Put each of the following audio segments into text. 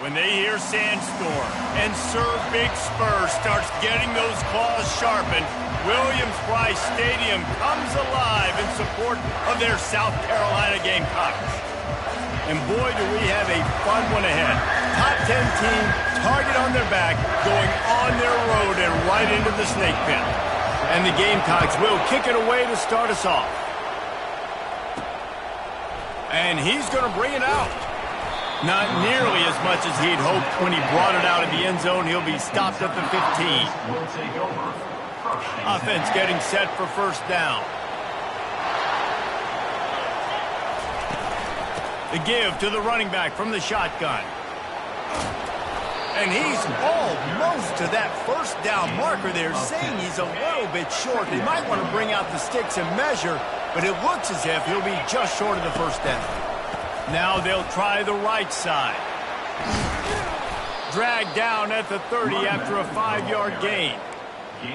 When they hear Sandstorm and Sir Big Spur starts getting those claws sharpened, Williams-Brice Stadium comes alive in support of their South Carolina Gamecocks. And boy, do we have a fun one ahead. Top 10 team, target on their back, going on their road and right into the snake pit. And the Gamecocks will kick it away to start us off. And he's going to bring it out. Not nearly as much as he'd hoped when he brought it out of the end zone. He'll be stopped at the 15. Offense getting set for first down. The give to the running back from the shotgun. And he's almost to that first down marker there, saying he's a little bit short. They might want to bring out the sticks and measure, but it looks as if he'll be just short of the first down. Now they'll try the right side. Dragged down at the 30 after a 5-yard gain.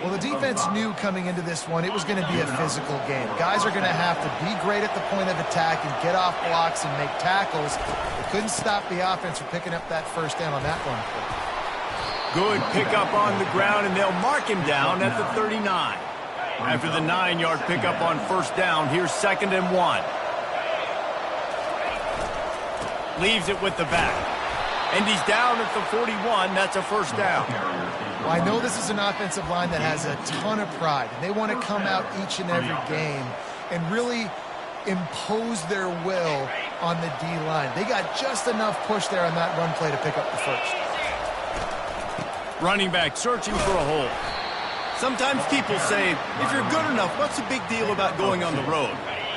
Well, the defense knew coming into this one it was going to be a physical game. Guys are going to have to be great at the point of attack and get off blocks and make tackles. They couldn't stop the offense from picking up that first down on that one. Good pickup on the ground, and they'll mark him down at the 39. After the 9-yard pickup on first down, here's 2nd and 1. Leaves it with the back. And he's down at the 41. That's a first down. Well, I know this is an offensive line that has a ton of pride. They want to come out each and every game and really impose their will on the D-line. They got just enough push there on that run play to pick up the first. Running back searching for a hole. Sometimes people say, if you're good enough, what's the big deal about going on the road?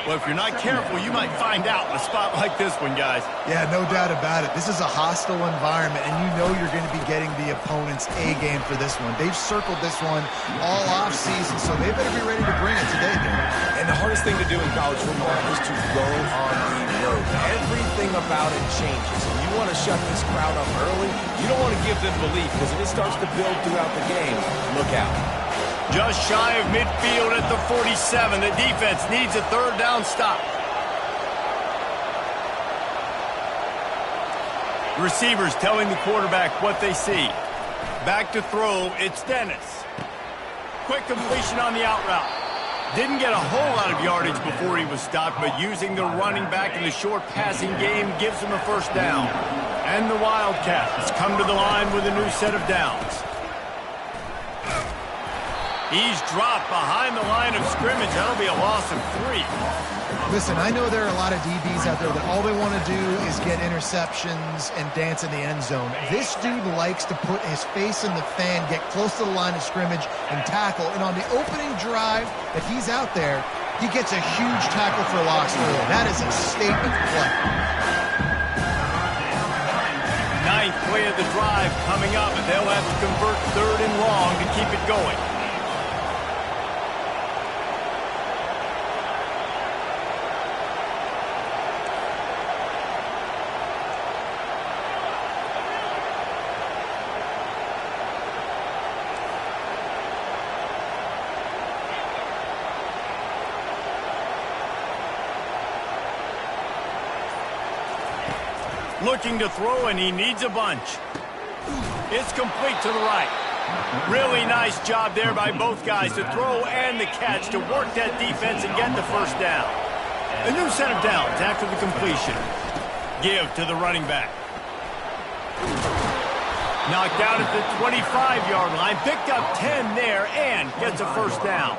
Well, if you're not careful, you might find out in a spot like this one, guys. Yeah, no doubt about it. This is a hostile environment, and you know you're going to be getting the opponent's A-game for this one. They've circled this one all off-season, so they better be ready to bring it today, Dan. And the hardest thing to do in college football is to go on the road. Everything about it changes. And you want to shut this crowd up early. You don't want to give them belief, because if it starts to build throughout the game, look out. Just shy of midfield at the 47. The defense needs a third down stop. Receivers telling the quarterback what they see. Back to throw, it's Dennis. Quick completion on the out route. Didn't get a whole lot of yardage before he was stopped, but using the running back in the short passing game gives him a first down. And the Wildcats come to the line with a new set of downs. He's dropped behind the line of scrimmage. That'll be a loss of 3. Listen, I know there are a lot of DBs out there that all they want to do is get interceptions and dance in the end zone. This dude likes to put his face in the fan, get close to the line of scrimmage, and tackle. And on the opening drive that he's out there, he gets a huge tackle for loss early. That is a statement play. 9th play of the drive coming up, and they'll have to convert 3rd and long to keep it going. Looking to throw, and he needs a bunch. It's complete to the right. Really nice job there by both guys to throw and the catch to work that defense and get the first down. A new set of downs after the completion. Give to the running back. Knocked out at the 25-yard line. Picked up 10 there and gets a first down.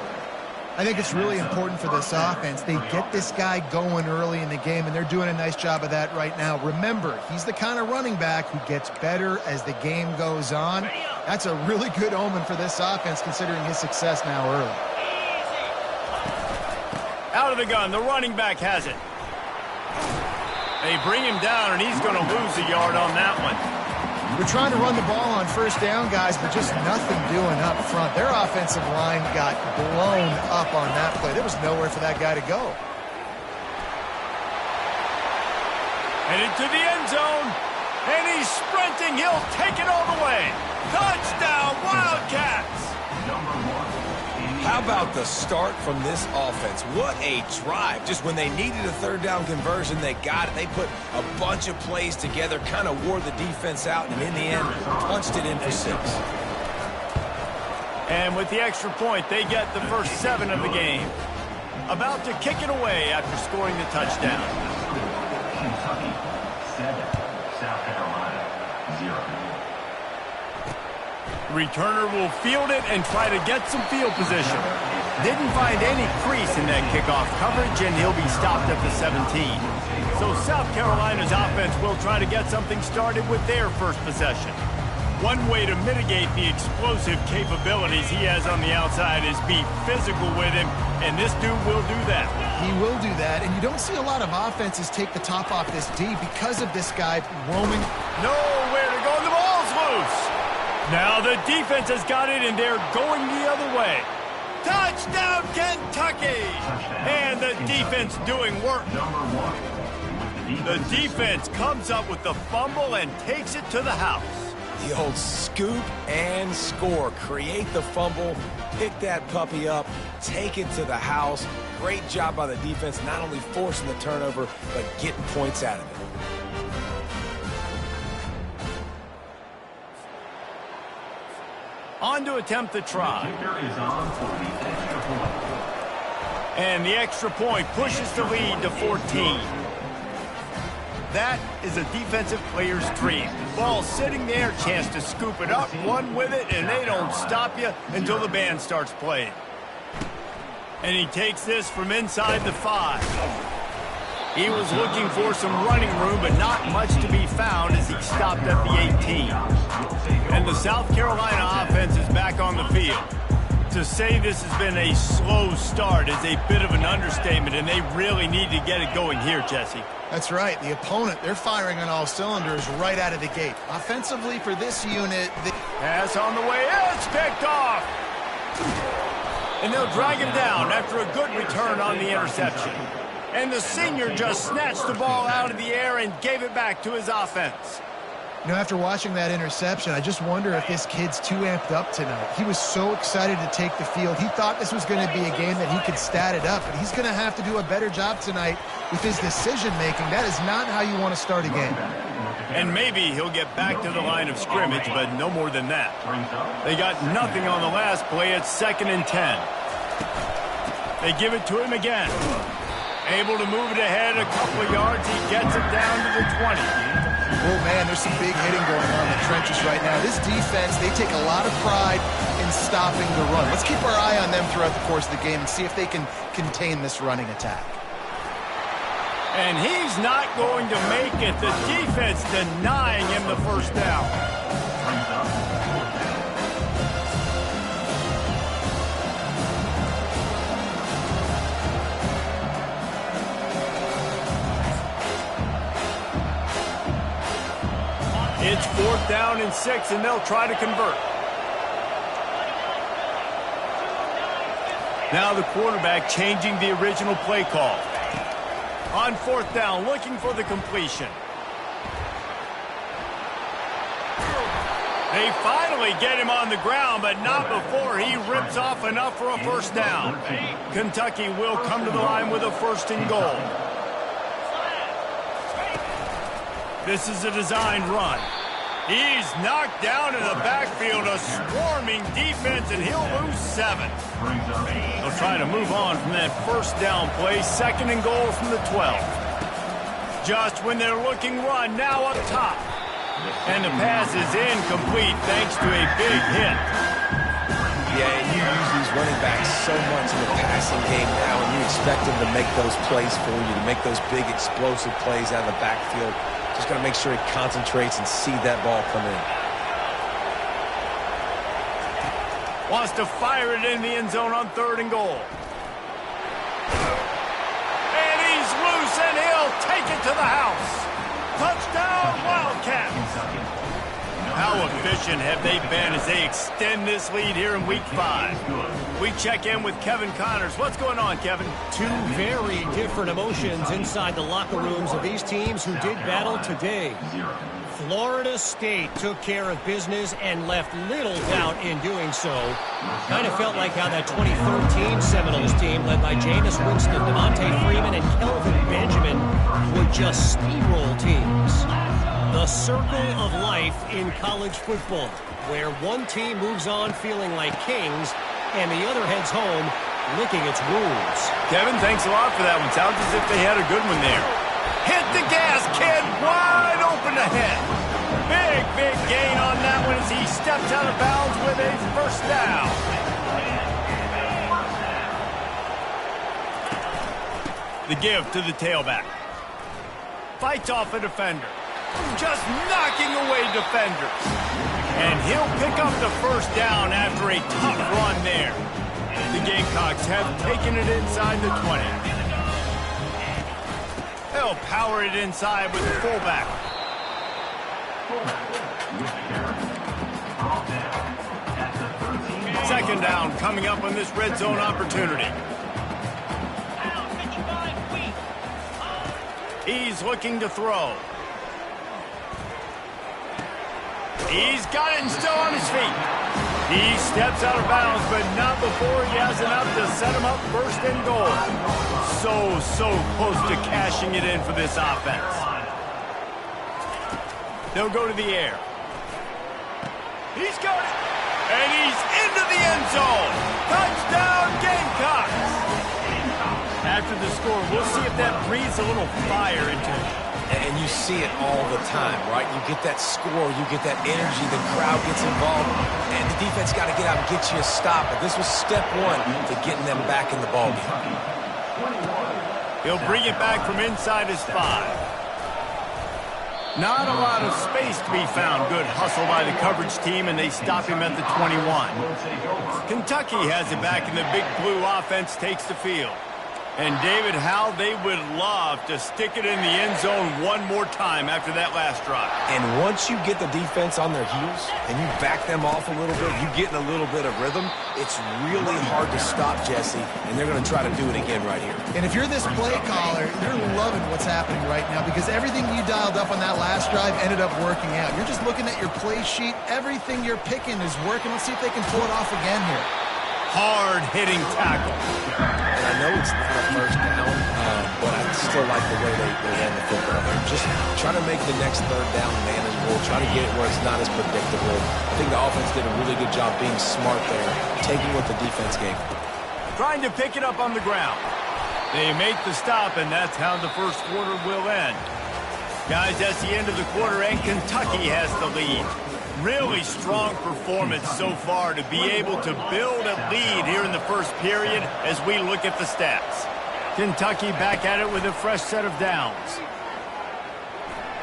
I think it's really important for this offense. They get this guy going early in the game, and they're doing a nice job of that right now. Remember, he's the kind of running back who gets better as the game goes on. That's a really good omen for this offense, considering his success now early. Out of the gun, the running back has it. They bring him down, and he's going to lose a yard on that one. We're trying to run the ball on first down, guys, but just nothing doing up front. Their offensive line got blown up on that play. There was nowhere for that guy to go. Headed to the end zone, and he's sprinting. He'll take it all the way. Touchdown, Wildcats! How about the start from this offense? What a drive. Just when they needed a third down conversion, they got it. They put a bunch of plays together, kind of wore the defense out, and in the end, punched it in for 6. And with the extra point, they get the first 7 of the game. About to kick it away after scoring the touchdown. Kentucky 7, South Carolina 0. Returner will field it and try to get some field position. Didn't find any crease in that kickoff coverage, and he'll be stopped at the 17. So South Carolina's offense will try to get something started with their first possession. One way to mitigate the explosive capabilities he has on the outside is be physical with him, and this dude will do that. He will do that, and you don't see a lot of offenses take the top off this D because of this guy roaming. Nowhere to go, the ball's loose. Now the defense has got it, and they're going the other way. Touchdown, Kentucky! And the defense doing work. The defense comes up with the fumble and takes it to the house. The old scoop and score. Create the fumble, pick that puppy up, take it to the house. Great job by the defense, not only forcing the turnover, but getting points out of it. On to attempt the try. And the extra point pushes the lead to 14. That is a defensive player's dream. Ball sitting there, chance to scoop it up, run with it, and they don't stop you until the band starts playing. And he takes this from inside the 5. He was looking for some running room, but not much to be found as he stopped at the 18. And the South Carolina offense is back on the field. To say this has been a slow start is a bit of an understatement, and they really need to get it going here, Jesse. That's right. The opponent, they're firing on all cylinders right out of the gate. Offensively for this unit, pass on the way. It's picked off. And they'll drag him down after a good return on the interception. And the senior just snatched the ball out of the air and gave it back to his offense. You know, after watching that interception, I just wonder if this kid's too amped up tonight. He was so excited to take the field. He thought this was going to be a game that he could stat it up, but he's going to have to do a better job tonight with his decision-making. That is not how you want to start a game. And maybe he'll get back to the line of scrimmage, but no more than that. They got nothing on the last play. It's 2nd and 10. They give it to him again. Able to move it ahead a couple of yards. He gets it down to the 20. Oh, man, there's some big hitting going on in the trenches right now. This defense, they take a lot of pride in stopping the run. Let's keep our eye on them throughout the course of the game and see if they can contain this running attack. And he's not going to make it. The defense denying him the first down. It's 4th down and 6, and they'll try to convert. Now the quarterback changing the original play call. On 4th down, looking for the completion. They finally get him on the ground, but not before he rips off enough for a first down. Kentucky will come to the line with a 1st and goal. This is a designed run. He's knocked down in the backfield, a swarming defense, and he'll lose 7. They'll try to move on from that first down play, 2nd and goal from the 12. Just when they're looking run, now up top. And the pass is incomplete thanks to a big hit. Yeah, and you use these running backs so much in the passing game now, and you expect them to make those plays for you, to make those big explosive plays out of the backfield. Just got to make sure he concentrates and see that ball come in. Wants to fire it in the end zone on 3rd and goal. And he's loose, and he'll take it to the house. Touchdown, Wildcats. How efficient have they been as they extend this lead here in Week 5? We check in with Kevin Connors. What's going on, Kevin? Two very different emotions inside the locker rooms of these teams who did battle today. Florida State took care of business and left little doubt in doing so. Kind of felt like how that 2013 Seminoles team, led by Jameis Winston, Devontae Freeman, and Kelvin Benjamin, would just steamroll teams. The circle of life in college football, where one team moves on feeling like kings and the other heads home licking its wounds. Kevin, thanks a lot for that one. Sounds as if they had a good one there. Hit the gas, kid. Wide open ahead. Big gain on that one as he steps out of bounds with a first down. The give to the tailback. Fights off a defender. Just knocking away defenders. And he'll pick up the first down after a tough run there. The Gamecocks have taken it inside the 20. They'll power it inside with the fullback. Second down coming up on this red zone opportunity. He's looking to throw. He's got it and still on his feet. He steps out of bounds, but not before he has enough to set him up first and goal. So close to cashing it in for this offense. They'll go to the air. He's got it. And he's into the end zone. Touchdown, Gamecocks. After the score, we'll see if that breathes a little fire into him. And you see it all the time, right? You get that score, you get that energy, the crowd gets involved, and the defense got to get out and get you a stop. But this was step one to getting them back in the ballgame. He'll bring it back from inside his 5. Not a lot of space to be found. Good hustle by the coverage team, and they stop him at the 21. Kentucky has it back, and the big blue offense takes the field. And David, how they would love to stick it in the end zone one more time after that last drive. And once you get the defense on their heels and you back them off a little bit, you get in a little bit of rhythm, it's really hard to stop, Jesse, and they're going to try to do it again right here. And if you're this play caller, you're loving what's happening right now because everything you dialed up on that last drive ended up working out. You're just looking at your play sheet. Everything you're picking is working. Let's see if they can pull it off again here. Hard-hitting tackle. And I know it's not a first down, but I still like the way they ran the football there. Just try to make the next third down manageable, try to get it where it's not as predictable. I think the offense did a really good job being smart there, taking what the defense gave them. Trying to pick it up on the ground. They make the stop, and that's how the first quarter will end. Guys, that's the end of the quarter, and Kentucky has the lead. Really strong performance so far to be able to build a lead here in the first period as we look at the stats. Kentucky back at it with a fresh set of downs.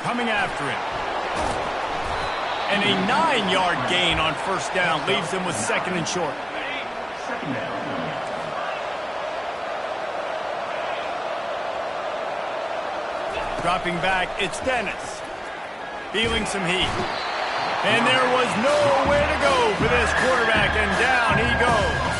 Coming after him. And a 9-yard gain on first down leaves them with second and short. Second down. Dropping back, it's Dennis. Feeling some heat. And there was nowhere to go for this quarterback, and down he goes.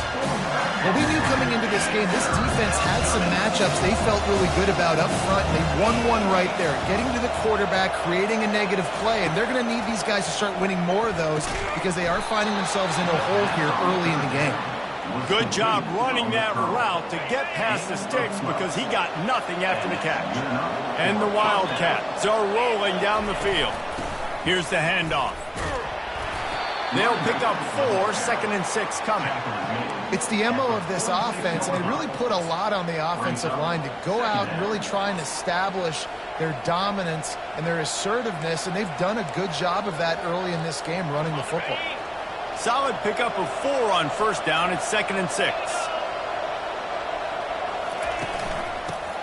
Well, we knew coming into this game, this defense had some matchups they felt really good about up front. They won one right there, getting to the quarterback, creating a negative play, and they're going to need these guys to start winning more of those because they are finding themselves in a hole here early in the game. Good job running that route to get past the sticks because he got nothing after the catch. And the Wildcats are rolling down the field. Here's the handoff. They'll pick up 4, second and 6 coming. It's the MO of this offense, and they really put a lot on the offensive line to go out and really try and establish their dominance and their assertiveness, and they've done a good job of that early in this game running the football. Solid pickup of 4 on first down. It's second and 6.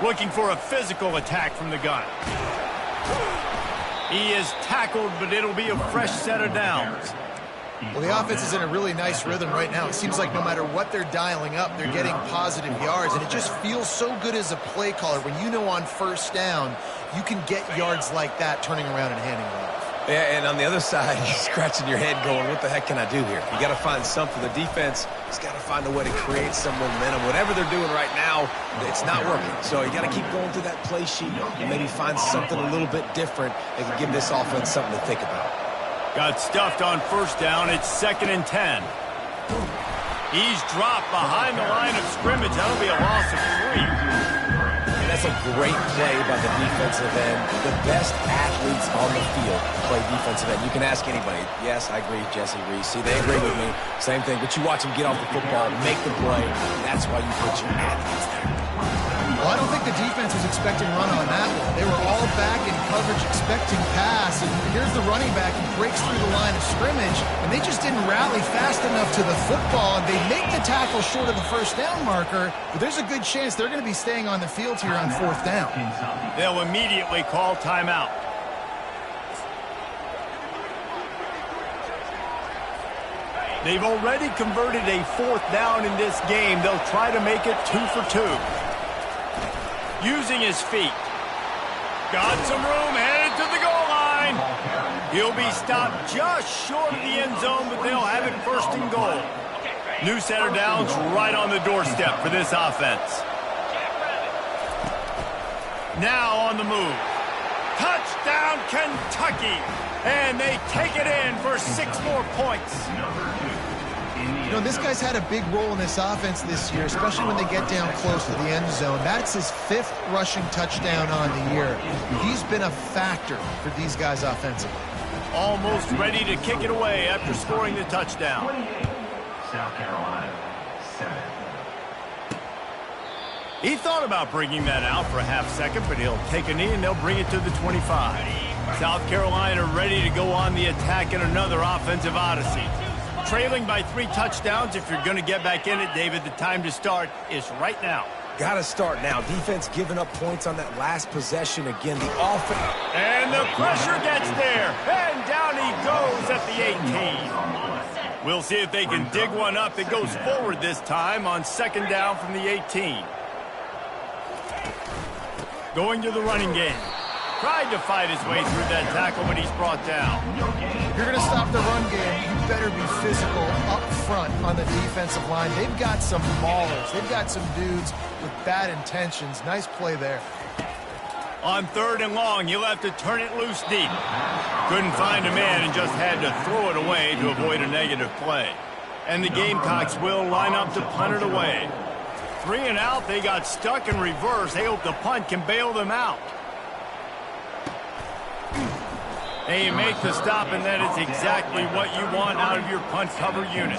Looking for a physical attack from the gun. He is tackled, but it'll be a fresh set of downs. Well, the offense is in a really nice rhythm right now. It seems like no matter what they're dialing up, they're getting positive yards, and it just feels so good as a play caller when you know on first down you can get yards like that turning around and handing it off. Yeah, and on the other side, you're scratching your head going, what the heck can I do here? You got to find something. The defense has got to find a way to create some momentum. Whatever they're doing right now, it's not working. So you got to keep going through that play sheet and maybe find something a little bit different that can give this offense something to think about. Got stuffed on first down. It's 2nd and 10. He's dropped behind the line of scrimmage. That'll be a loss of 3. And that's a great play by the defensive end. The best athletes on the field play defensive end. You can ask anybody. Yes, I agree, Jesse Reese. See, they agree with me. Same thing. But you watch them get off the football, make the play. That's why you put your athletes there. Well, I don't think the defense was expecting run on that one. They were all back in coverage expecting pass, and here's the running back. He breaks through the line of scrimmage, and they just didn't rally fast enough to the football, and they make the tackle short of the first down marker, but there's a good chance they're going to be staying on the field here on 4th down. They'll immediately call timeout. They've already converted a 4th down in this game. They'll try to make it 2 for 2. Using his feet. Got some room, headed to the goal line. He'll be stopped just short of the end zone, but they'll have it 1st and goal. New set of downs right on the doorstep for this offense. Now on the move. Touchdown, Kentucky. And they take it in for 6 more points. You know, this guy's had a big role in this offense this year, especially when they get down close to the end zone. That's his 5th rushing touchdown on the year. He's been a factor for these guys offensively. Almost ready to kick it away after scoring the touchdown. South Carolina, 7. He thought about bringing that out for a half second, but he'll take a knee and they'll bring it to the 25. South Carolina ready to go on the attack in another offensive odyssey. Trailing by 3 touchdowns. If you're going to get back in it, David, the time to start is right now. Got to start now. Defense giving up points on that last possession. Again, the offense. And the pressure gets there. And down he goes at the 18. We'll see if they can dig one up that goes forward this time on 2nd down from the 18. Going to the running game. Tried to fight his way through that tackle, but he's brought down. If you're going to stop the run game, you better be physical up front on the defensive line. They've got some maulers. They've got some dudes with bad intentions. Nice play there. On 3rd and long, he'll have to turn it loose deep. Couldn't find a man and just had to throw it away to avoid a negative play. And the Gamecocks will line up to punt it away. 3 and out, they got stuck in reverse. They hope the punt can bail them out. And you make the stop, and that is exactly what you want out of your punt cover unit.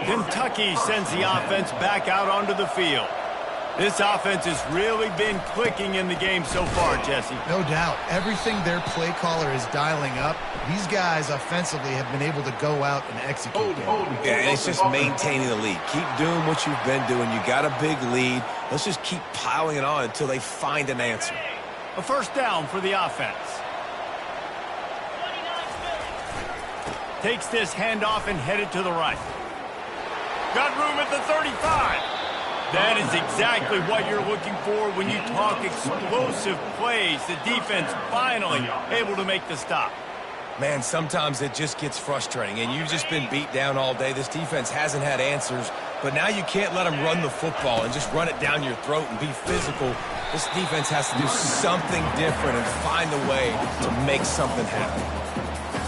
Kentucky sends the offense back out onto the field. This offense has really been clicking in the game so far, Jesse. No doubt. Everything their play caller is dialing up, these guys offensively have been able to go out and execute. Yeah, it's just maintaining the lead. Keep doing what you've been doing. You got a big lead. Let's just keep piling it on until they find an answer. A 1st down for the offense. Takes this handoff and headed to the right. Got room at the 35. That is exactly what you're looking for when you talk explosive plays. The defense finally able to make the stop. Man, sometimes it just gets frustrating, and you've just been beat down all day. This defense hasn't had answers, but now you can't let them run the football and just run it down your throat and be physical. This defense has to do something different and find a way to make something happen.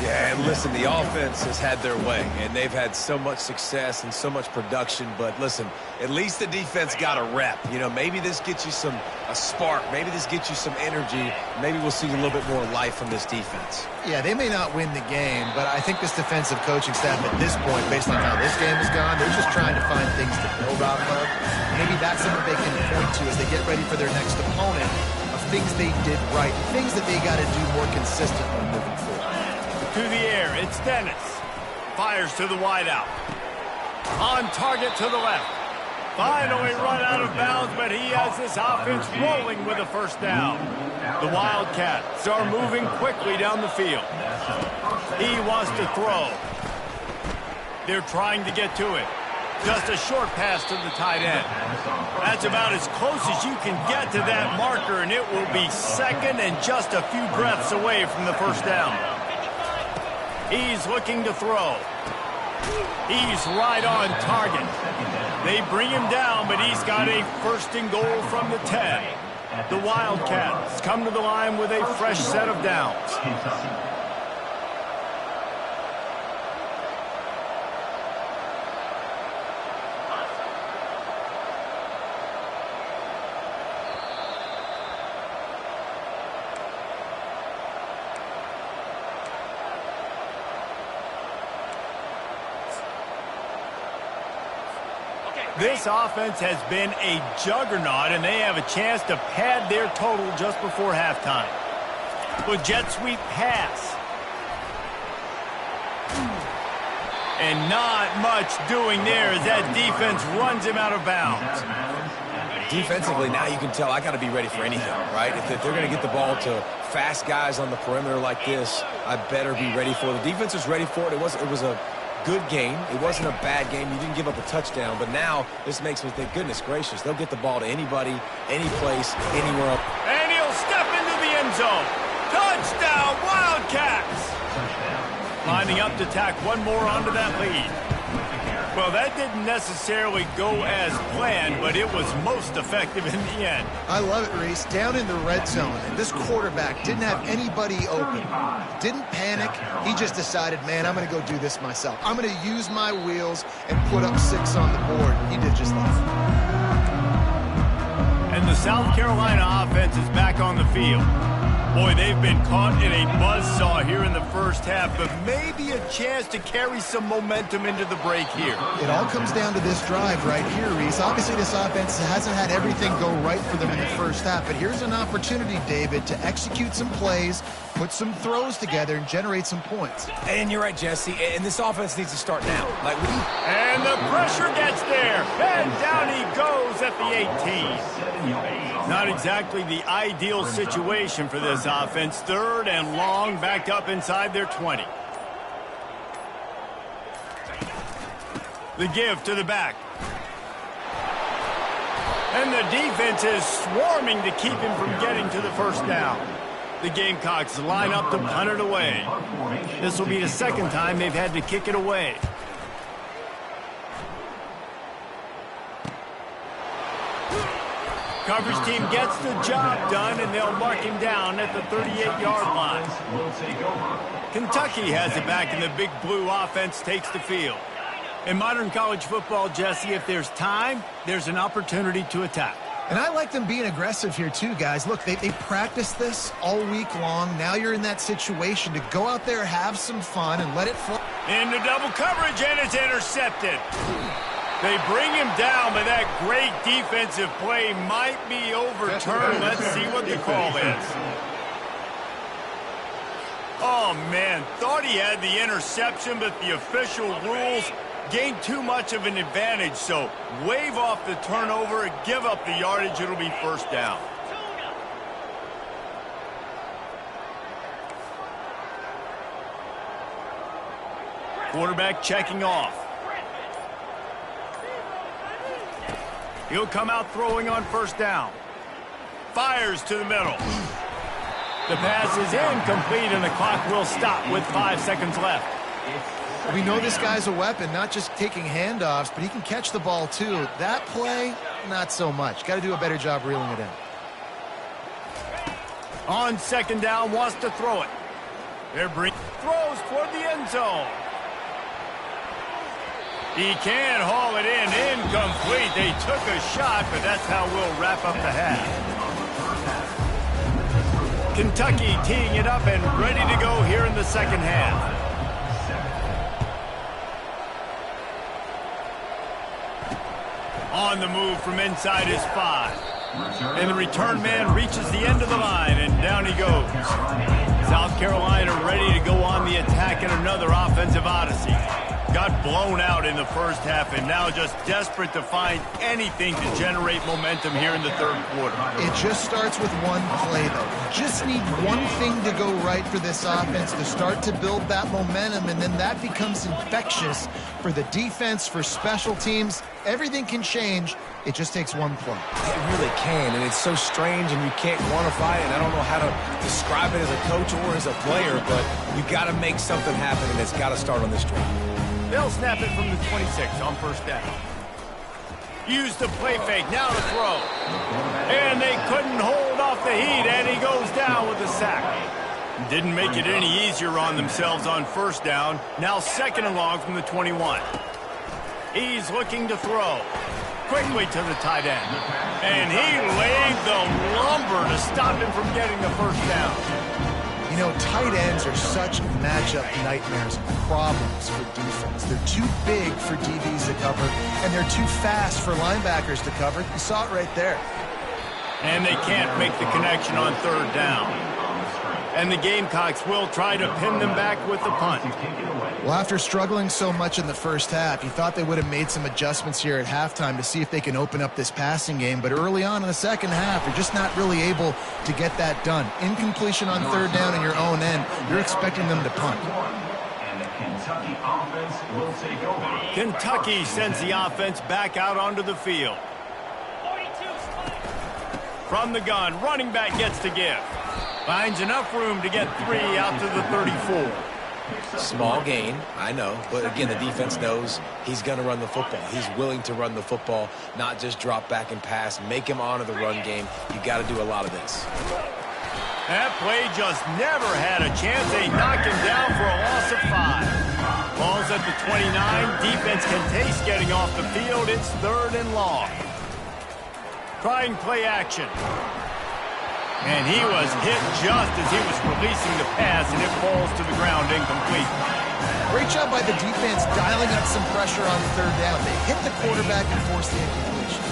Yeah, and listen, the offense has had their way, and they've had so much success and so much production. But listen, at least the defense got a rep. You know, maybe this gets you a spark. Maybe this gets you some energy. Maybe we'll see a little bit more life from this defense. Yeah, they may not win the game, but I think this defensive coaching staff at this point, based on how this game has gone, they're just trying to find things to build off of. Maybe that's something they can point to as they get ready for their next opponent of things they did right, things that they got to do more consistently moving forward. To the air, it's Dennis. Fires to the wideout. On target to the left. Finally run out of bounds, but he has this offense rolling with a 1st down. The Wildcats are moving quickly down the field. He wants to throw. They're trying to get to it. Just a short pass to the tight end. That's about as close as you can get to that marker, and it will be second and just a few breaths away from the first down. He's looking to throw. He's right on target. They bring him down, but he's got a first and goal from the 10. The Wildcats come to the line with a fresh set of downs. This offense has been a juggernaut, and they have a chance to pad their total just before halftime. With jet sweep pass. And not much doing there as that defense runs him out of bounds. Defensively, now you can tell I got to be ready for anything, right? If they're going to get the ball to fast guys on the perimeter like this, I better be ready for it. The defense was ready for it. It was a good game. It wasn't a bad game. You didn't give up a touchdown, but now this makes me think, goodness gracious, they'll get the ball to anybody, any place, anywhere. And he'll step into the end zone. Touchdown, Wildcats! Lining up to tack one more onto that lead. Well, that didn't necessarily go as planned, but it was most effective in the end. I love it, Reese. Down in the red zone, and this quarterback didn't have anybody open. Didn't panic. He just decided, man, I'm going to go do this myself. I'm going to use my wheels and put up 6 on the board. He did just that. And the South Carolina offense is back on the field. Boy, they've been caught in a buzzsaw here in the first half, but maybe a chance to carry some momentum into the break here. It all comes down to this drive right here, Reese. Obviously, this offense hasn't had everything go right for them in the first half, but here's an opportunity, David, to execute some plays, put some throws together, and generate some points. And you're right, Jesse, and this offense needs to start now. And the pressure gets there, and down he goes at the 18. Not exactly the ideal situation for this offense. Third and long, backed up inside their 20. The give to the back. And the defense is swarming to keep him from getting to the first down. The Gamecocks line up to punt it away. This will be the second time they've had to kick it away. Coverage team gets the job done, and they'll mark him down at the 38-yard line. Kentucky has it back, and the Big Blue offense takes the field. In modern college football, Jesse, if there's time, there's an opportunity to attack. And I like them being aggressive here too, guys. Look, they practiced this all week long. Now you're in that situation to go out there, have some fun, and let it fly. Into double coverage, and it's intercepted. They bring him down, but that great defensive play might be overturned. Let's see what the call is. Oh, man, thought he had the interception, but the official rules gained too much of an advantage, so wave off the turnover and give up the yardage. It'll be first down. Quarterback checking off. He'll come out throwing on first down. Fires to the middle. The pass is incomplete, and the clock will stop with 5 seconds left. We know this guy's a weapon, not just taking handoffs, but he can catch the ball too. That play, not so much. Got to do a better job reeling it in. On second down, wants to throw it. Throws toward the end zone. He can haul it in. Incomplete. They took a shot, but that's how we'll wrap up the half. Kentucky teeing it up and ready to go here in the second half. On the move from inside his 5. And the return man reaches the end of the line, and down he goes. South Carolina ready to go on the attack in another offensive odyssey. Got blown out in the first half and now just desperate to find anything to generate momentum here in the third quarter. It just starts with one play, though. You just need one thing to go right for this offense to start to build that momentum, and then that becomes infectious for the defense, for special teams. Everything can change. It just takes one play. It really can, and it's so strange, and you can't quantify it. I don't know how to describe it as a coach or as a player, but you got to make something happen, and it's got to start on this drive. They'll snap it from the 26 on first down. Use the play fake, now to throw. And they couldn't hold off the heat, and he goes down with a sack. Didn't make it any easier on themselves on first down. Now second and long from the 21. He's looking to throw. Quickly to the tight end. And he laid the lumber to stop him from getting the first down. You know, tight ends are such matchup nightmares and problems for defense. They're too big for DBs to cover, and they're too fast for linebackers to cover. You saw it right there. And they can't make the connection on third down. And the Gamecocks will try to pin them back with the punt. Well, after struggling so much in the first half, you thought they would have made some adjustments here at halftime to see if they can open up this passing game. But early on in the second half, they're just not really able to get that done. Incompletion on third down in your own end, you're expecting them to punt. And the Kentucky offense will take over. Kentucky sends the offense back out onto the field. From the gun, running back gets to give. Finds enough room to get 3 out to the 34. Small gain, I know, but again, the defense knows he's going to run the football. He's willing to run the football, not just drop back and pass, make him honor the run game. You got to do a lot of this. That play just never had a chance. They knock him down for a loss of 5. Ball's at the 29. Defense can taste getting off the field. It's third and long. Trying play action. And he was hit just as he was releasing the pass, and it falls to the ground incomplete. Great job by the defense dialing up some pressure on third down. They hit the quarterback and forced the incompletion.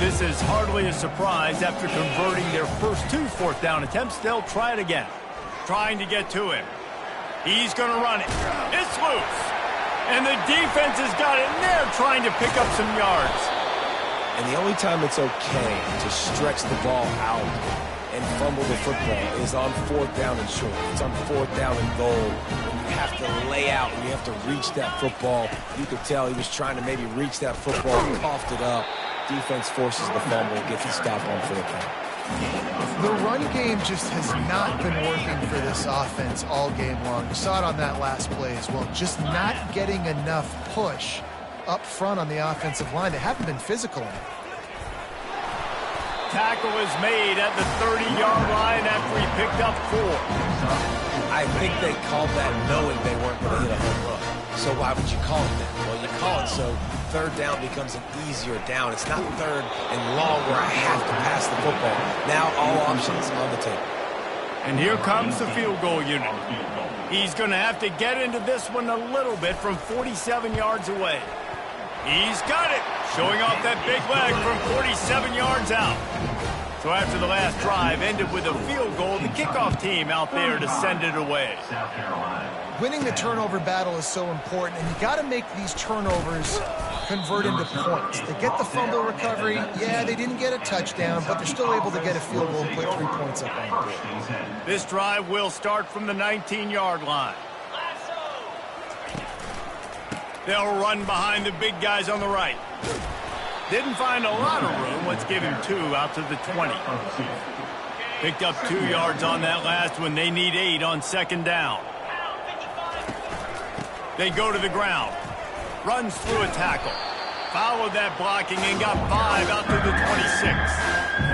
This is hardly a surprise. After converting their first 2 fourth-down attempts, they'll try it again. Trying to get to him. He's going to run it. It's loose. And the defense has got it in there trying to pick up some yards. And the only time it's okay to stretch the ball out and fumble the football is on fourth down and short. It's on fourth down and goal. When you have to lay out and you have to reach that football. You could tell he was trying to maybe reach that football, coughed it up. Defense forces the fumble, gets a stop on fourth down. The run game just has not been working for this offense all game long. You saw it on that last play as well. Just not getting enough push up front on the offensive line. They haven't been physical enough. Tackle is made at the 30-yard line after he picked up 4. I think they called that knowing they weren't going to hit a home run. So why would you call it that? Well, you call it so third down becomes an easier down. It's not third and long where I have to pass the football. Now all options on the table. And here comes the field goal unit. He's going to have to get into this one a little bit from 47 yards away. He's got it, showing off that big leg from 47 yards out. So after the last drive ended with a field goal, the kickoff team out there to send it away. South Carolina. Winning the turnover battle is so important, and you got to make these turnovers convert into points. They get the fumble recovery. Yeah, they didn't get a touchdown, but they're still able to get a field goal and put 3 points up on the board. This drive will start from the 19-yard line. They'll run behind the big guys on the right. Didn't find a lot of room. Let's give him 2 out to the 20. Picked up 2 yards on that last one. They need 8 on second down. They go to the ground. Runs through a tackle. Followed that blocking and got 5 out to the 26.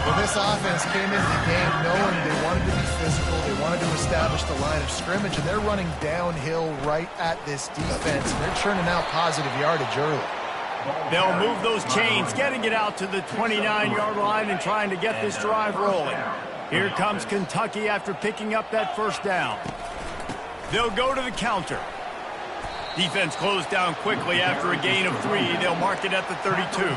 Well, this offense came into the game knowing they wanted to be physical, they wanted to establish the line of scrimmage, and they're running downhill right at this defense, and they're churning out positive yardage early. They'll move those chains, getting it out to the 29-yard line and trying to get this drive rolling. Here comes Kentucky after picking up that first down. They'll go to the counter. Defense closed down quickly after a gain of 3. They'll mark it at the 32.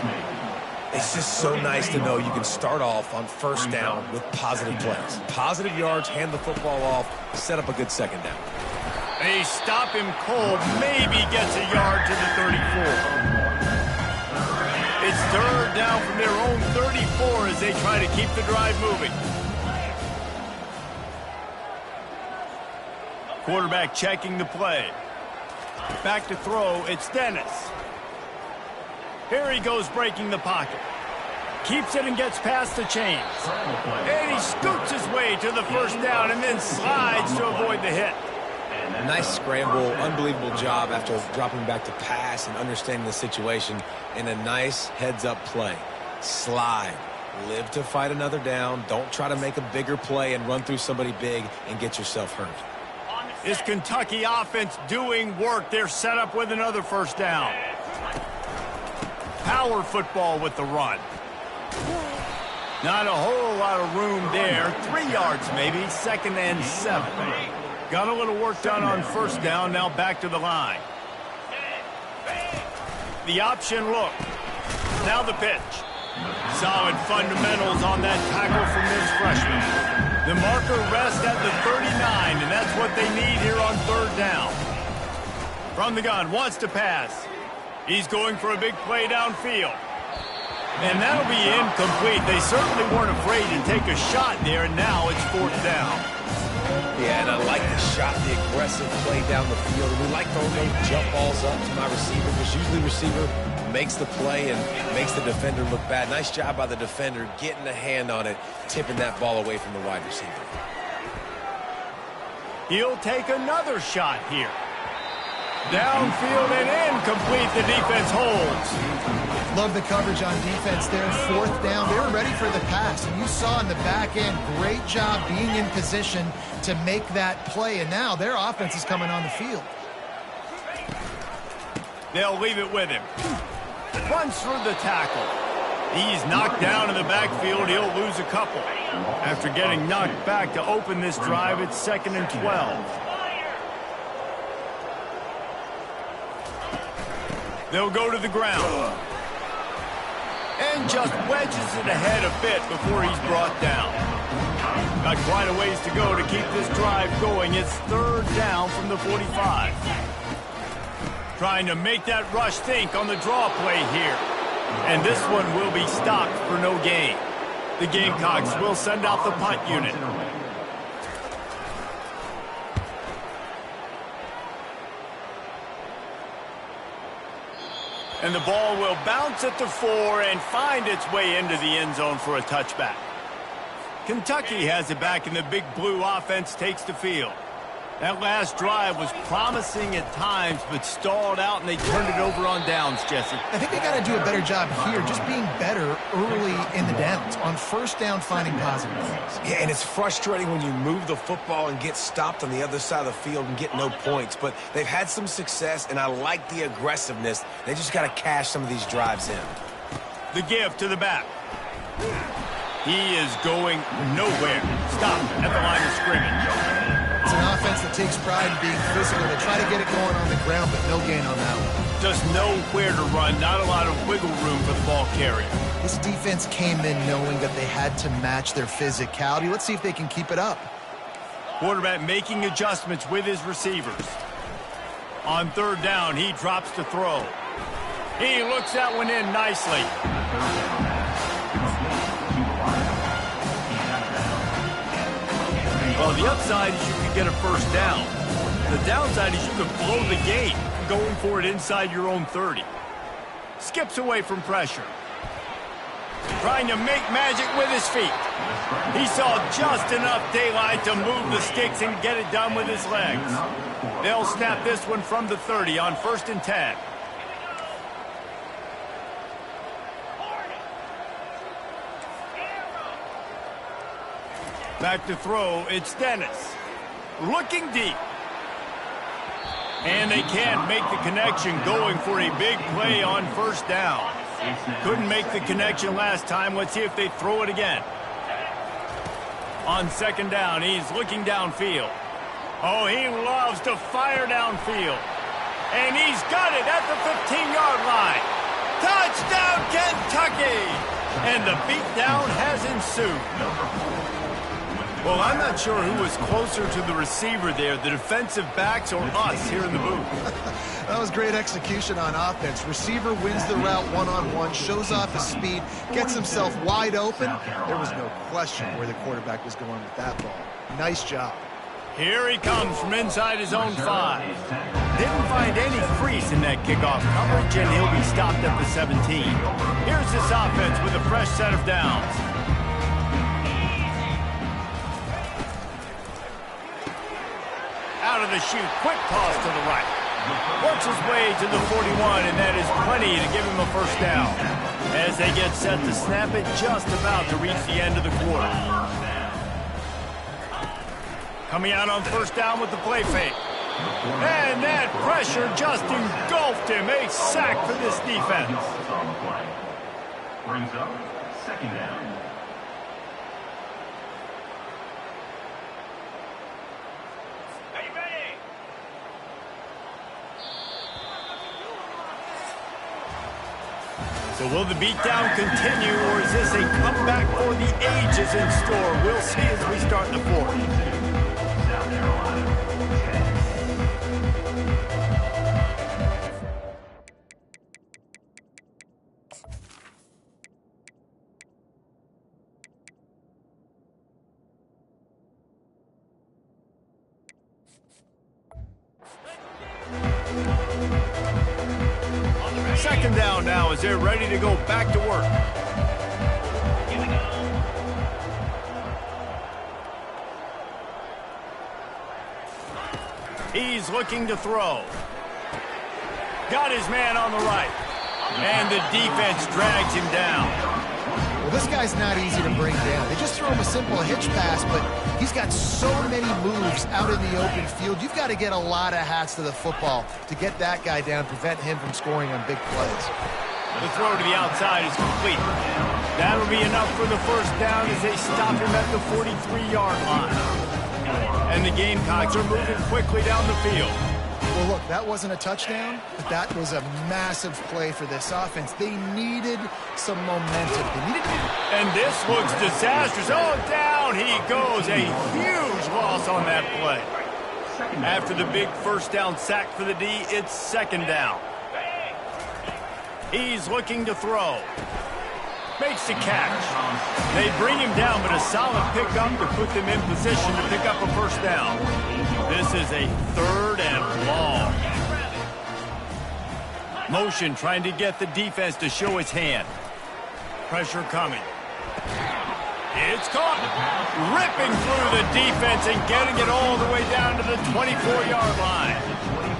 It's just so nice to know you can start off on first down with positive plays. Positive yards, hand the football off, set up a good second down. They stop him cold, maybe gets a yard to the 34. It's third down from their own 34 as they try to keep the drive moving. Quarterback checking the play. Back to throw, it's Dennis. Here he goes breaking the pocket. Keeps it and gets past the chains. And he scoots his way to the first down and then slides to avoid the hit. Nice scramble, unbelievable job after dropping back to pass and understanding the situation, and a nice heads-up play. Slide. Live to fight another down. Don't try to make a bigger play and run through somebody big and get yourself hurt. This Kentucky offense doing work. They're set up with another first down. Power football with the run. Not a whole lot of room there. 3 yards maybe, 2nd and 7. Got a little work done on first down, now back to the line. The option look. Now the pitch. Solid fundamentals on that tackle from this freshman. The marker rests at the 39, and that's what they need here on third down. From the gun, wants to pass. He's going for a big play downfield. And that'll be incomplete. They certainly weren't afraid to take a shot there, and now it's 4th down. Yeah, and I like the shot, the aggressive play down the field. We like throwing those jump balls up to my receiver, because usually the receiver makes the play and makes the defender look bad. Nice job by the defender getting a hand on it, tipping that ball away from the wide receiver. He'll take another shot here. Downfield and incomplete. The defense holds. Love the coverage on defense there. 4th down. They were ready for the pass. And you saw in the back end, great job being in position to make that play. And now their offense is coming on the field. They'll leave it with him. Runs through the tackle. He's knocked down in the backfield. He'll lose a couple. After getting knocked back to open this drive, it's 2nd and 12. They'll go to the ground. And just wedges it ahead a bit before he's brought down. Got quite a ways to go to keep this drive going. It's 3rd down from the 45. Trying to make that rush think on the draw play here. And this one will be stopped for no gain. The Gamecocks will send out the punt unit. And the ball will bounce at the 4 and find its way into the end zone for a touchback. Kentucky has it back, and the big blue offense takes the field. That last drive was promising at times, but stalled out, and they turned it over on downs, Jesse. I think they got to do a better job here, just being better early in the downs. On first down, finding positive things. Yeah, and it's frustrating when you move the football and get stopped on the other side of the field and get no points. But they've had some success, and I like the aggressiveness. They just got to cash some of these drives in. The give to the back. He is going nowhere. Stop at the line of scrimmage. It's an offense that takes pride in being physical. They try to get it going on the ground, but no gain on that one. Just nowhere to run. Not a lot of wiggle room for the ball carrier. This defense came in knowing that they had to match their physicality. Let's see if they can keep it up. Quarterback making adjustments with his receivers. On 3rd down, he drops to throw. He looks that one in nicely. Well, the upside is you can get a first down. The downside is you can blow the game going for it inside your own 30. Skips away from pressure. Trying to make magic with his feet. He saw just enough daylight to move the sticks and get it done with his legs. They'll snap this one from the 30 on 1st and 10. Back to throw, it's Dennis. Looking deep. And they can't make the connection, going for a big play on first down. Couldn't make the connection last time. Let's see if they throw it again. On 2nd down, he's looking downfield. Oh, he loves to fire downfield. And he's got it at the 15-yard line. Touchdown, Kentucky! And the beatdown has ensued. Well, I'm not sure who was closer to the receiver there, the defensive backs or us here in the booth. That was great execution on offense. Receiver wins the route one-on-one, shows off his speed, gets himself wide open. There was no question where the quarterback was going with that ball. Nice job. Here he comes from inside his own 5. Didn't find any crease in that kickoff coverage, and he'll be stopped at the 17. Here's this offense with a fresh set of downs. Out of the chute, quick toss to the right. Works his way to the 41, and that is plenty to give him a first down. As they get set to snap it, just about to reach the end of the quarter. Coming out on first down with the play fake. And that pressure just engulfed him. A sack for this defense. Brings up second down. So will the beatdown continue, or is this a comeback for the ages in store? We'll see as we start the fourth. South Carolina, 10. Second down now as they're ready to go back to work. He's looking to throw. Got his man on the right. And the defense drags him down. Well, this guy's not easy to bring down. They just throw him a simple hitch pass, but he's got so many moves out in the open field. You've got to get a lot of hats to the football to get that guy down, prevent him from scoring on big plays. The throw to the outside is complete. That'll be enough for the first down as they stop him at the 43-yard line. And the Gamecocks are moving quickly down the field. Well, look, that wasn't a touchdown, but that was a massive play for this offense. They needed some momentum. They needed to... And this looks disastrous. Oh, down he goes. A huge loss on that play. After the big first down sack for the D, it's second down. He's looking to throw. Makes the catch. They bring him down, but a solid pickup to put them in position to pick up a first down. This is a third and long. Motion trying to get the defense to show its hand. Pressure coming. It's caught. Ripping through the defense and getting it all the way down to the 24-yard line.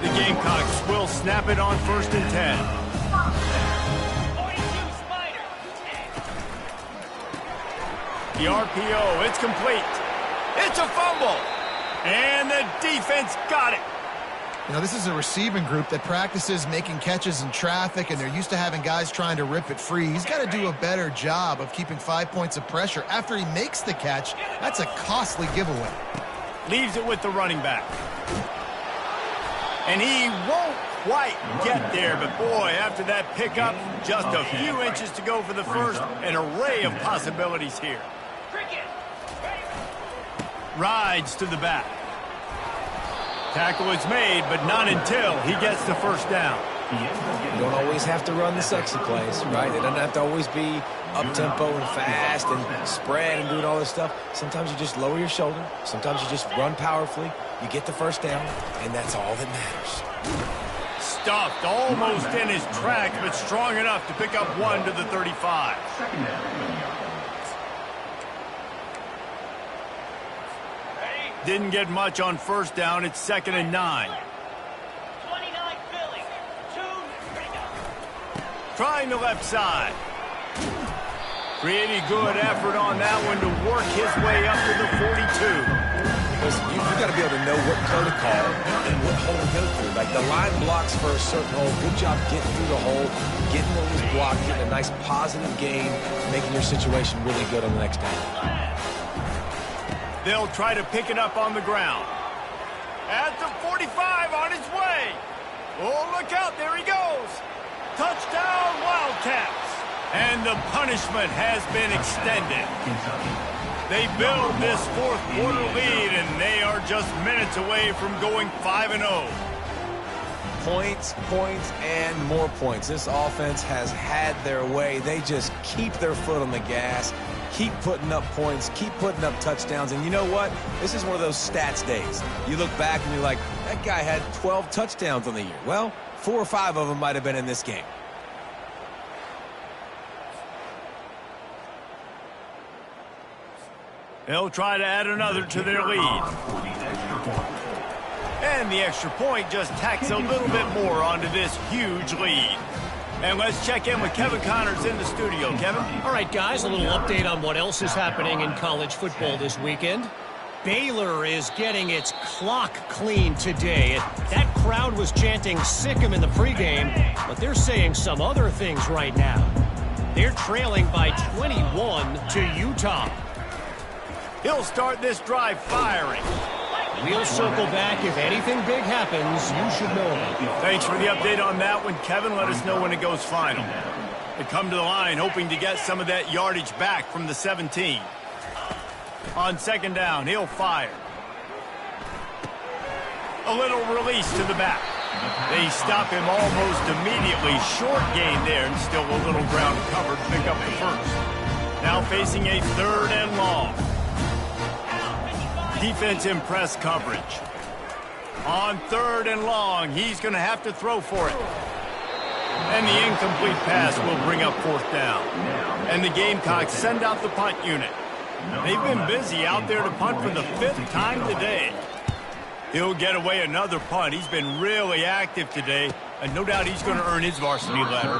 The Gamecocks will snap it on first and 10. The RPO, it's complete. It's a fumble. And the defense got it. You know, this is a receiving group that practices making catches in traffic, and they're used to having guys trying to rip it free. He's got to do a better job of keeping 5 points of pressure after he makes the catch. That's a costly giveaway. Leaves it with the running back. And he won't quite get there, but boy, after that pickup, just a few inches to go for the first. An array of possibilities here. Rides to the back. Tackle is made, but not until he gets the first down. You don't always have to run the sexy plays, right? It doesn't have to always be up-tempo and fast and spread and doing all this stuff. Sometimes you just lower your shoulder. Sometimes you just run powerfully. You get the first down, and that's all that matters. Stuffed almost in his tracks, but strong enough to pick up one to the 35. second down. Didn't get much on first down. It's second and 9. 29 Philly. 2. Trying the left side. Pretty good effort on that one to work his way up to the 42. Listen, you got to be able to know what play to call and what hole to go through. Like the line blocks for a certain hole. Good job getting through the hole, getting the loose block, getting a nice positive gain, making your situation really good on the next down. They'll try to pick it up on the ground. At the 45 on his way. Oh, look out. There he goes. Touchdown, Wildcats. And the punishment has been extended. They build this fourth quarter lead, and they are just minutes away from going 5-0. Points, points, and more points. This offense has had their way. They just keep their foot on the gas, keep putting up points, keep putting up touchdowns. And you know what? This is one of those stats days. You look back and you're like, that guy had 12 touchdowns on the year. Well, 4 or 5 of them might have been in this game. They'll try to add another to their lead. And the extra point just tacks a little bit more onto this huge lead. And let's check in with Kevin Connors in the studio. Kevin? All right, guys, a little update on what else is happening in college football this weekend. Baylor is getting its clock cleaned today. That crowd was chanting "sick 'em" in the pregame, but they're saying some other things right now. They're trailing by 21 to Utah. He'll start this drive firing. We'll circle back. If anything big happens, you should know about it. Thanks for the update on that one, Kevin. Let us know when it goes final. They come to the line hoping to get some of that yardage back from the 17. On second down, he'll fire. A little release to the back. They stop him almost immediately. Short gain there, and still a little ground covered. Pick up the first. Now facing a 3rd and long. Defense in press coverage. On 3rd and long, he's going to have to throw for it. And the incomplete pass will bring up 4th down. And the Gamecocks send out the punt unit. They've been busy out there to punt for the 5th time today. He'll get away another punt. He's been really active today, and no doubt he's going to earn his varsity letter.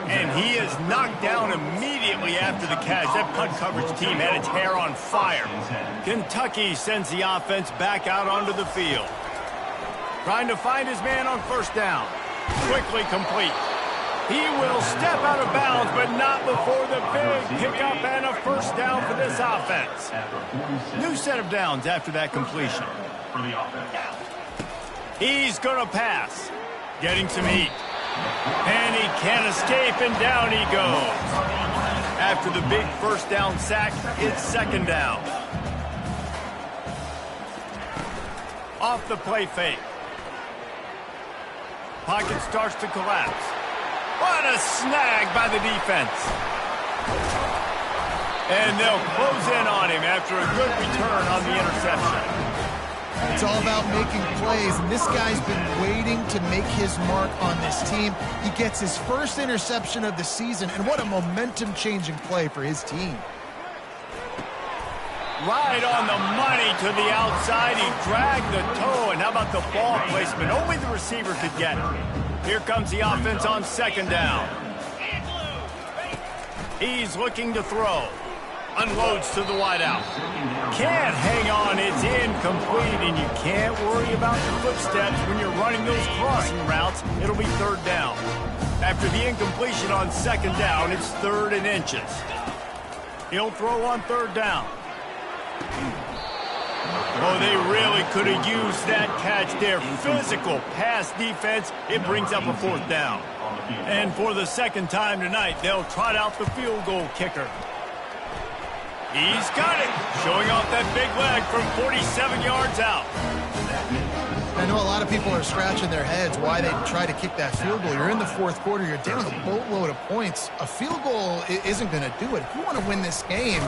And he is knocked down immediately after the catch. That punt coverage team had its hair on fire. Kentucky sends the offense back out onto the field. Trying to find his man on 1st down. Quickly complete. He will step out of bounds, but not before the big pickup and a 1st down for this offense. New set of downs after that completion. He's going to pass. Getting some heat. And he can't escape, and down he goes. After the big 1st down sack, it's 2nd down. Off the play fake. Pocket starts to collapse. What a snag by the defense. And they'll close in on him after a good return on the interception. It's all about making plays, and this guy's been waiting to make his mark on this team. He gets his first interception of the season, and what a momentum-changing play for his team. Right on the money to the outside. He dragged the toe, and how about the ball placement? Only the receiver could get it. Here comes the offense on 2nd down. He's looking to throw. Unloads to the wideout. Can't hang on, it's incomplete, and you can't worry about your footsteps when you're running those crossing routes. It'll be 3rd down. After the incompletion on 2nd down, it's 3rd and inches. He'll throw on 3rd down. Oh, they really could have used that catch there. Physical pass defense. It brings up a 4th down. And for the 2nd time tonight, they'll trot out the field goal kicker. He's got it, showing off that big leg from 47 yards out. I know a lot of people are scratching their heads why they try to kick that field goal. You're in the 4th quarter. You're down a boatload of points. A field goal isn't going to do it. If you want to win this game,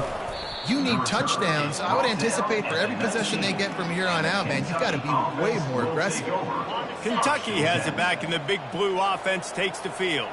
you need touchdowns. I would anticipate for every possession they get from here on out, man, you've got to be way more aggressive. Kentucky has it back, and the big blue offense takes the field.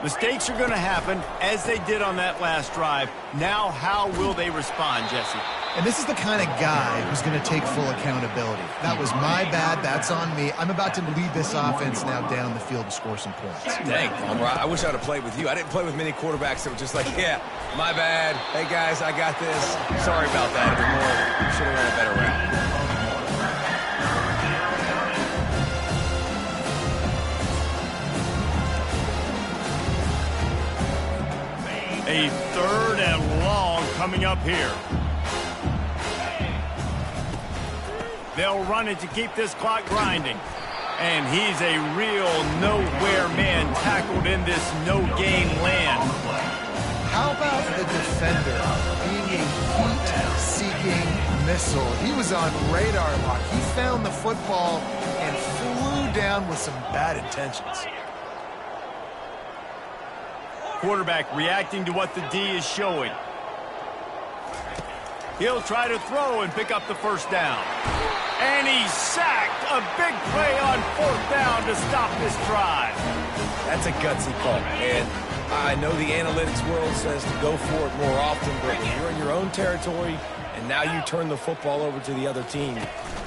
Mistakes are going to happen, as they did on that last drive. Now, how will they respond, Jesse? And this is the kind of guy who's going to take full accountability. That was my bad. That's on me. I'm about to lead this offense now down the field to score some points. Dang, Palmer, I wish I would have played with you. I didn't play with many quarterbacks that were just like, yeah, my bad. Hey, guys, I got this. Sorry about that. It was more, should have run a better route. A 3rd and long coming up here. They'll run it to keep this clock grinding. And he's a real nowhere man tackled in this no-game land. How about the defender being a heat walking missile. He was on radar lock. He found the football and flew down with some bad intentions. Quarterback reacting to what the D is showing. He'll try to throw and pick up the first down. And he's sacked. A big play on 4th down to stop this drive. That's a gutsy call. And I know the analytics world says to go for it more often, but when you're in your own territory and now you turn the football over to the other team,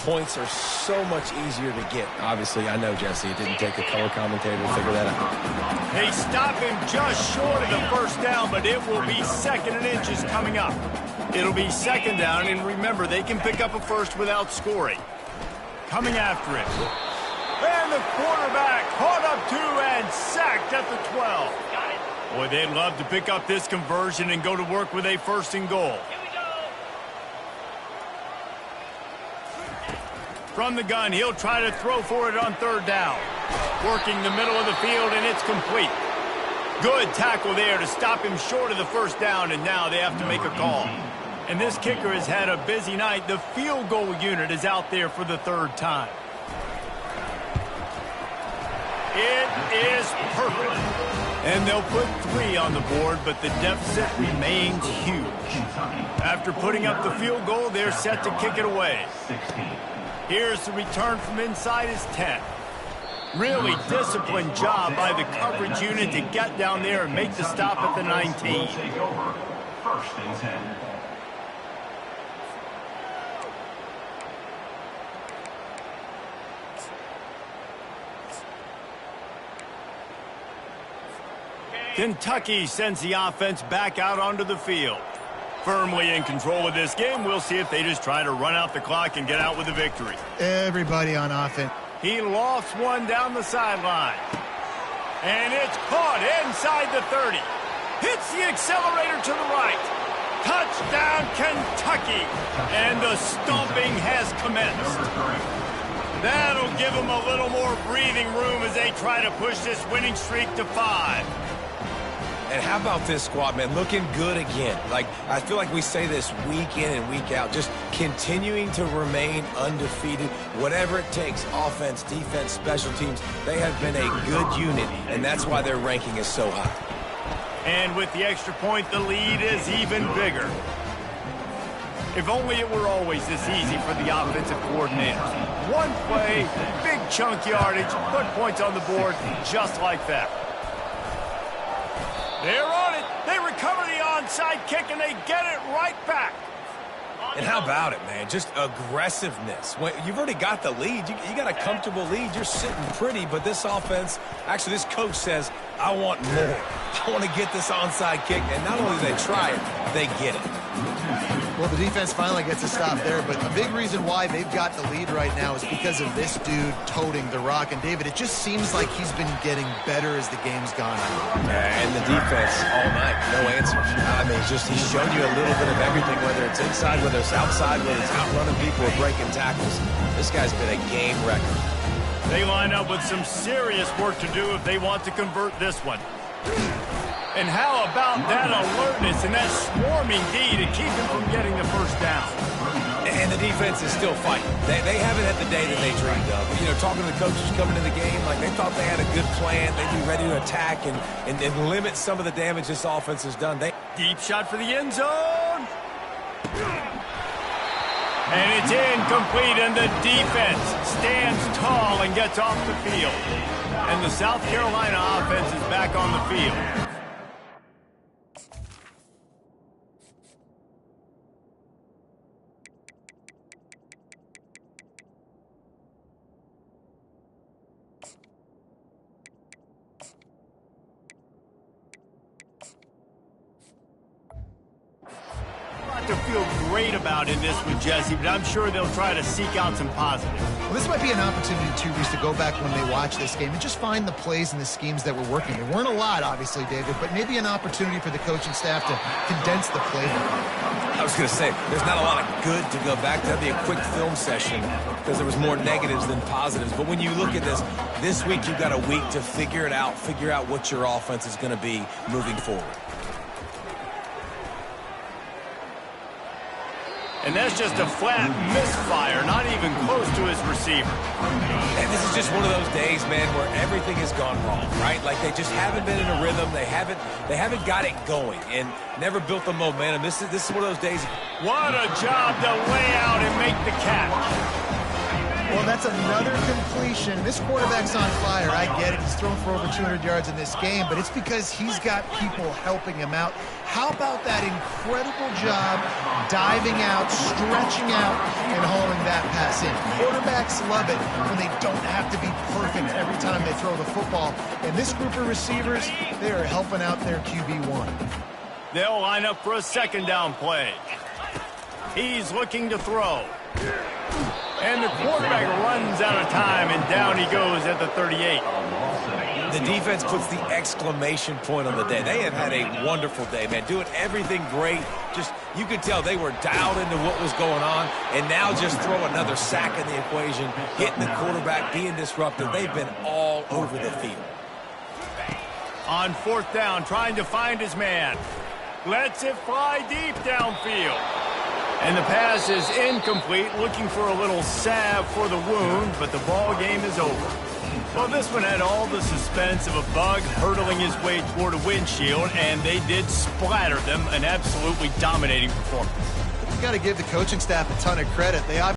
points are so much easier to get. Obviously, I know, Jesse, it didn't take a color commentator to figure that out. They stop him just short of the first down, but it will be 2nd and inches coming up. It'll be 2nd down, and remember, they can pick up a first without scoring. Coming after him. And the quarterback caught up 2 and sacked at the 12. Boy, they'd love to pick up this conversion and go to work with a 1st and goal. From the gun, he'll try to throw for it on 3rd down. Working the middle of the field, and it's complete. Good tackle there to stop him short of the 1st down, and now they have to make a call. And this kicker has had a busy night. The field goal unit is out there for the 3rd time. It is perfect. And they'll put 3 on the board, but the deficit remains huge. After putting up the field goal, they're set to kick it away. Here's the return from inside his 10. Really disciplined job by the coverage unit to get down there and make the stop at the 19. 1st and 10. Kentucky sends the offense back out onto the field. Firmly in control of this game. We'll see if they just try to run out the clock and get out with a victory. Everybody on offense. He lofts one down the sideline. And it's caught inside the 30. Hits the accelerator to the right. Touchdown, Kentucky. And the stomping has commenced. That'll give them a little more breathing room as they try to push this winning streak to 5. And how about this squad, man? Looking good again. Like, I feel like we say this week in and week out, just continuing to remain undefeated. Whatever it takes, offense, defense, special teams, they have been a good unit, and that's why their ranking is so high. And with the extra point, the lead is even bigger. If only it were always this easy for the offensive coordinators. One play, big chunk yardage, put points on the board just like that. They're on it. They recover the onside kick, and they get it right back. And how about it, man? Just aggressiveness. When you've already got the lead. You got a comfortable lead. You're sitting pretty, but this offense, actually this coach says, I want more. I want to get this onside kick. And not only do they try it, they get it. Well, the defense finally gets a stop there, but a big reason why they've got the lead right now is because of this dude toting the rock. And, David, it just seems like he's been getting better as the game's gone on. And the defense all night, no answer. I mean, he's shown you a little bit of everything, whether it's inside, whether it's outside, whether it's outrunning people or breaking tackles. This guy's been a game record. They line up with some serious work to do if they want to convert this one. And how about that alertness and that swarming D to keep him from getting the 1st down? And the defense is still fighting. They haven't had the day that they dreamed of. You know, talking to the coaches coming in the game, like they thought they had a good plan. They'd be ready to attack and limit some of the damage this offense has done. Deep shot for the end zone. And it's incomplete, and the defense stands tall and gets off the field. And the South Carolina offense is back on the field. To feel great about in this with Jesse, but I'm sure they'll try to seek out some positives. Well, this might be an opportunity, too, Reese, to go back when they watch this game and just find the plays and the schemes that were working. There weren't a lot, obviously, David, but maybe an opportunity for the coaching staff to condense the playbook. I was going to say, there's not a lot of good to go back. That'd be a quick film session because there was more negatives than positives. But when you look at this week you've got a week to figure it out, figure out what your offense is going to be moving forward. And that That's just a flat misfire, not even close to his receiver. And this is just one of those days, man, where everything has gone wrong, right? Like they just haven't been in a rhythm. They haven't got it going and never built the momentum. This is one of those days. What a job to lay out and make the catch. Well, that's another completion. This quarterback's on fire. I get it. He's thrown for over 200 yards in this game, but it's because he's got people helping him out. How about that incredible job diving out, stretching out, and hauling that pass in? Quarterbacks love it when they don't have to be perfect every time they throw the football. And this group of receivers, they are helping out their QB1. They'll line up for a second down play. He's looking to throw. And the quarterback runs out of time, and down he goes at the 38. The defense puts the exclamation point on the day. They have had a wonderful day, man, doing everything great. Just, you could tell they were dialed into what was going on, and now just throw another sack in the equation, hitting the quarterback, being disruptive. They've been all over the field. On fourth down, trying to find his man. Lets it fly deep downfield. And the pass is incomplete, looking for a little salve for the wound, but the ball game is over. Well, this one had all the suspense of a bug hurtling his way toward a windshield, and they did splatter them, an absolutely dominating performance. You got to give the coaching staff a ton of credit. They